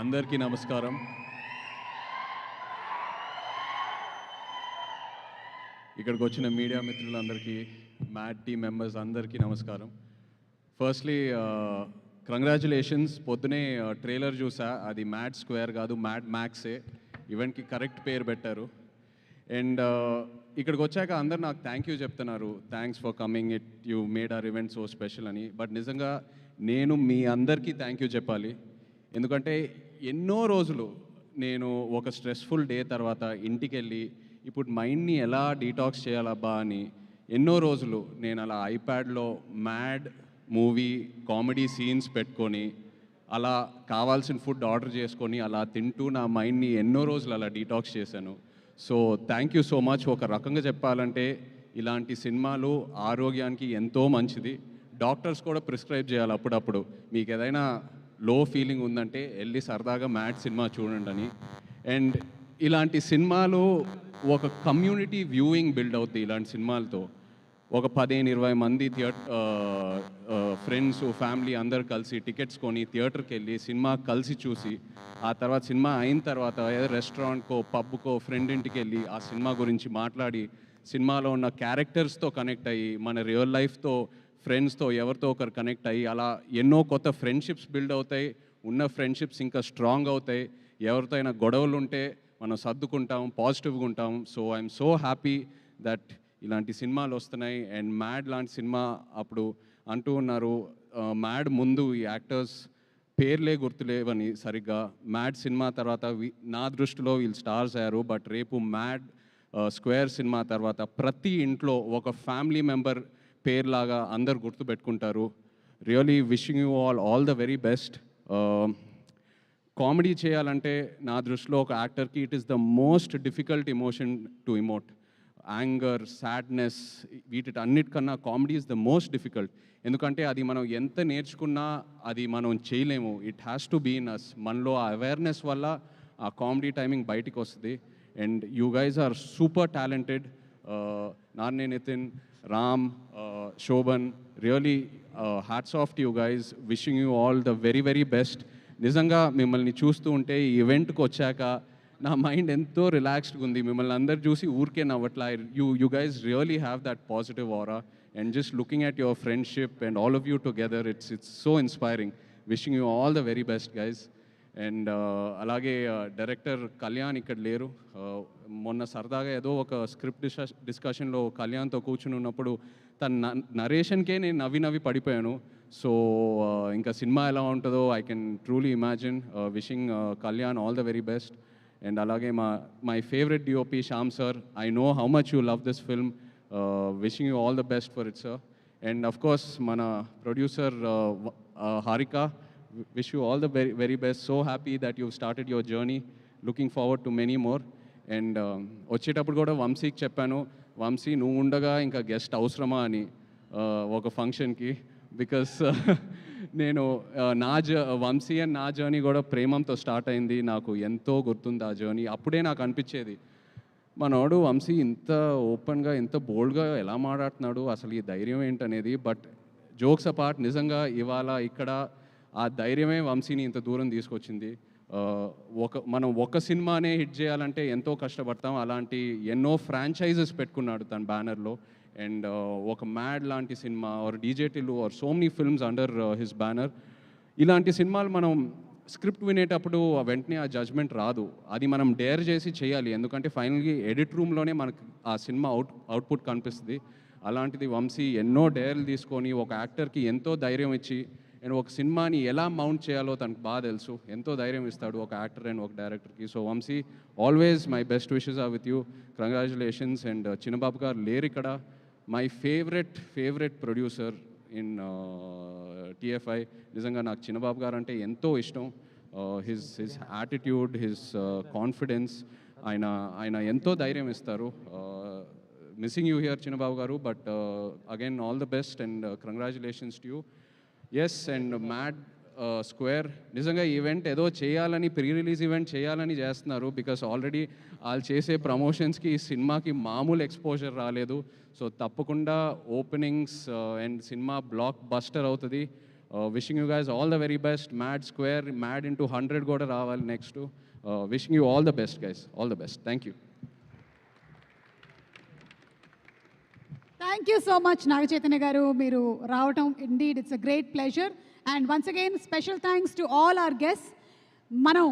అందరికీ నమస్కారం. ఇక్కడికి వచ్చిన మీడియా మిత్రులందరికీ, మ్యాడ్ టీమ్ మెంబర్స్ అందరికీ నమస్కారం. Firstly congratulations. పొద్దునే ట్రైలర్ చూసా, అది మ్యాడ్ స్క్వేర్ కాదు, మ్యాడ్ మ్యాక్సే. ఈవెంట్కి కరెక్ట్ పేరు పెట్టారు. అండ్ ఇక్కడికి వచ్చాక అందరు నాకు థ్యాంక్ యూ చెప్తున్నారు, thanks for coming, you made our event so special అని. బట్ నిజంగా నేను మీ అందరికీ థ్యాంక్ యూ చెప్పాలి. ఎందుకంటే ఎన్నో రోజులు నేను ఒక స్ట్రెస్ఫుల్ డే తర్వాత ఇంటికి వెళ్ళి ఇప్పుడు మైండ్ని ఎలా డీటాక్స్ చేయాలబ్బా అని ఎన్నో రోజులు నేను అలా ఐప్యాడ్లో మ్యాడ్ మూవీ కామెడీ సీన్స్ పెట్టుకొని అలా కావాల్సిన ఫుడ్ ఆర్డర్ చేసుకొని అలా తింటూ నా మైండ్ని ఎన్నో రోజులు అలా డీటాక్స్ చేశాను. So thank you so much. ఒక రకంగా చెప్పాలంటే ఇలాంటి సినిమాలు ఆరోగ్యానికి ఎంతో మంచిది. డాక్టర్స్ కూడా ప్రిస్క్రైబ్ చేయాలి అప్పుడప్పుడు, మీకు ఏదైనా లో ఫీలింగ్ ఉందంటే వెళ్ళి సరదాగా మ్యాడ్ సినిమా చూడండి అని. అండ్ ఇలాంటి సినిమాలు ఒక కమ్యూనిటీ వ్యూయింగ్ బిల్డ్ అవుతుంది. ఇలాంటి సినిమాలతో ఒక 15-20 మంది ఫ్రెండ్స్ ఫ్యామిలీ అందరు కలిసి టికెట్స్ కొని థియేటర్కి వెళ్ళి సినిమా కలిసి చూసి ఆ తర్వాత సినిమా అయిన తర్వాత ఏదో రెస్టారెంట్కో పబ్కో ఫ్రెండ్ ఇంటికి వెళ్ళి ఆ సినిమా గురించి మాట్లాడి సినిమాలో ఉన్న క్యారెక్టర్స్తో కనెక్ట్ అయ్యి మన రియల్ లైఫ్తో ఫ్రెండ్స్తో ఎవరితో ఒకరు కనెక్ట్ అయ్యి అలా ఎన్నో కొత్త ఫ్రెండ్షిప్స్ బిల్డ్ అవుతాయి. ఉన్న ఫ్రెండ్షిప్స్ ఇంకా స్ట్రాంగ్ అవుతాయి. ఎవరితో అయినా గొడవలు ఉంటే మనం సర్దుకుంటాం, పాజిటివ్గా ఉంటాం. So I'm so happy that ఇలాంటి సినిమాలు వస్తున్నాయి. అండ్ మ్యాడ్ లాంటి సినిమా అప్పుడు అంటూ ఉన్నారు, మ్యాడ్ ముందు ఈ యాక్టర్స్ పేర్లే గుర్తులేవని సరిగ్గా. మ్యాడ్ సినిమా తర్వాత నా దృష్టిలో వీళ్ళు స్టార్స్ అయ్యారు. బట్ రేపు మ్యాడ్ స్క్వేర్ సినిమా తర్వాత ప్రతి ఇంట్లో ఒక ఫ్యామిలీ మెంబర్ పేర్లాగా అందరు గుర్తుపెట్టుకుంటారు. Really wishing you all the very best. Comedy చేయాలంటే నా దృష్టిలో ఒక యాక్టర్కి it is the most difficult emotion to emote. Anger, sadness, అన్నిటికన్నా comedy is the most difficult. ఎందుకంటే అది మనం ఎంత నేర్చుకున్నా అది మనం చేయలేము. It has to be in us. మనలో ఆ అవేర్నెస్ వల్ల ఆ కామెడీ టైమింగ్ బయటికి వస్తుంది. And you guys are super talented. నాన్నే Nithin, Ram, Shobhan, really hats off to you guys. Wishing you all the very very best. నిజంగా మిమ్మల్ని చూస్తూ ఉంటే ఈ ఈవెంట్కి వచ్చాక నా మైండ్ ఎంతో రిలాక్స్డ్గా ఉంది. మిమ్మల్ని అందరు చూసి ఊరికే నవ్వట్లా. You guys really have that positive aura. And just looking at your friendship and all of you together, it's so inspiring. Wishing you all the very best guys. And అలాగే డైరెక్టర్ కళ్యాణ్ ఇక్కడ లేరు. మొన్న సరదాగా ఏదో ఒక స్క్రిప్ట్ డిస్కషన్లో కళ్యాణ్తో కూర్చుని ఉన్నప్పుడు తన నరేషన్కే నేను నవ్వి పడిపోయాను. సో ఇంకా సినిమా ఎలా ఉంటుందో I can truly imagine. Wishing Kalyan all the very best. And అలాగే my favourite DOP Shyam sir, I know how much you love this film. Wishing you all the best for it sir. And of course మన producer Harika, wish you all the very very best. So happy that you've started your journey. Looking forward to many more. And వచ్చేటప్పుడు కూడా వంశీకి చెప్పాను, వంశీ నువ్వు ఉండగా ఇంకా guest అవసరమా అని ఒక ఫంక్షన్కి. బికాస్ నేను వంశీ అండ్ నా జర్నీ కూడా ప్రేమంతో స్టార్ట్ అయింది. నాకు ఎంతో గుర్తుంది ఆ జర్నీ. అప్పుడే నాకు అనిపించేది, మనోడు వంశీ ఇంత ఓపెన్గా ఇంత బోల్డ్గా ఎలా మాట్లాడుతున్నాడు, అసలు ఈ ధైర్యం ఏంటనేది. బట్ జోక్స్ అపార్ట్, నిజంగా ఇవాళ ఇక్కడ ఆ ధైర్యమే వంశీని ఇంత దూరం తీసుకొచ్చింది. మనం ఒక సినిమానే హిట్ చేయాలంటే ఎంతో కష్టపడతాం. అలాంటి ఎన్నో ఫ్రాంచైజెస్ పెట్టుకున్నాడు తన బ్యానర్లో. అండ్ ఒక మ్యాడ్ లాంటి cinema or DJ Tillu or so many films under his banner. ఇలాంటి సినిమాలు మనం స్క్రిప్ట్ వినేటప్పుడు వెంటనే ఆ జడ్జ్మెంట్ రాదు. అది మనం డేర్ చేసి చేయాలి. ఎందుకంటే ఫైనల్గా ఎడిట్ రూమ్లోనే మనకు ఆ సినిమా అవుట్పుట్ కనిపిస్తుంది. అలాంటిది వంశీ ఎన్నో డేర్లు తీసుకొని ఒక యాక్టర్కి ఎంతో ధైర్యం ఇచ్చి అండ్ ఒక సినిమాని ఎలా మౌంట్ చేయాలో తనకు బాగా తెలుసు. ఎంతో ధైర్యం ఇస్తాడు ఒక యాక్టర్ అండ్ ఒక డైరెక్టర్కి. So Vamshi, always my best wishes are with you. Congratulations. And Chinnababu గారు లేరు ఇక్కడ. My favourite producer in TFI. నిజంగా నాకు చిన్నబాబు గారు అంటే ఎంతో ఇష్టం. హిజ్ యాటిట్యూడ్, హిజ్ కాన్ఫిడెన్స్, ఆయన ఎంతో ధైర్యం ఇస్తారు. మిస్సింగ్ యూ హియర్ చిన్నబాబు గారు. But again all the best and congratulations to you. Yes. And mad square నిజంగా ఈవెంట్ ఏదో చేయాలని, ప్రీ రిలీజ్ ఈవెంట్ చేయాలని చేస్తున్నారు. బికాస్ ఆల్రెడీ వాళ్ళు చేసే ప్రమోషన్స్కి ఈ సినిమాకి మామూలు ఎక్స్పోజర్ రాలేదు. సో తప్పకుండా openings and cinema blockbuster అవుతుంది. Wishing you guys all the very best. Mad square, mad into 100 కూడా రావాలి next. Wishing you all the best guys, all the best. Thank you. Thank you so much Naga Chaitanya గారు, మీరు రావటం indeed it's a great pleasure. And once again special thanks to all our guests. మనం